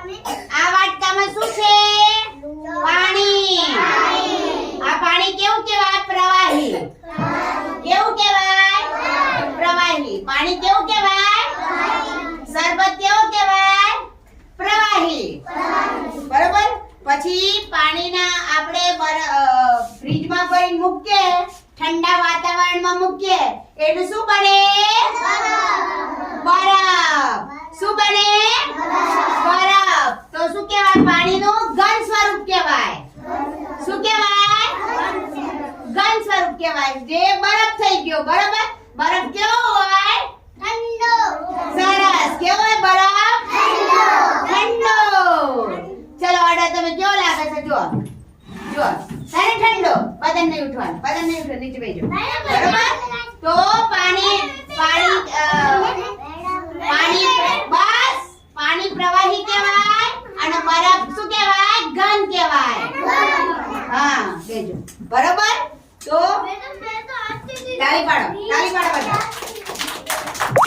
આ વાટકામાં શું છે? પાણી. આ પાણી કેવું કહેવાય? પ્રવાહી. કેવું કહેવાય? પ્રવાહી. પાણી કેવું કહેવાય? શરબત કેવું કહેવાય? પ્રવાહી. બરોબર. પછી પાણીના આપણે ફ્રીજમાં ભરીને મૂકીએ, ઠંડા વાતાવરણમાં મૂકીએ, એનું શું બને? બરફ. શું બને? બરફ. તો શું કહેવાય? પાણીનું ઘન સ્વરૂપ કહેવાય. શું કહેવાય? ઘન સ્વરૂપ કહેવાય. જે બરફ થઈ ગયો. બરોબર. બરફ કેવો હોય? ઠંડો. સરસ. કેવો હોય બરફ? ઠંડો. ચલો ઓર્ડર તમે કેવો લાગે છે? જો જો સાને ઠંડો. પદન નહીં ઉઠવાનું. પદન નહીં ઉઠવાનું. નીચે બેસજો. બરોબર. તો પાણી બસ પાણી પ્રવાહી કહેવાય અને બરફ શું કહેવાય? ઘન કહેવાય. હા બેજો. બરોબર. તો તાળી પાડો. તાળી પાડો બધા.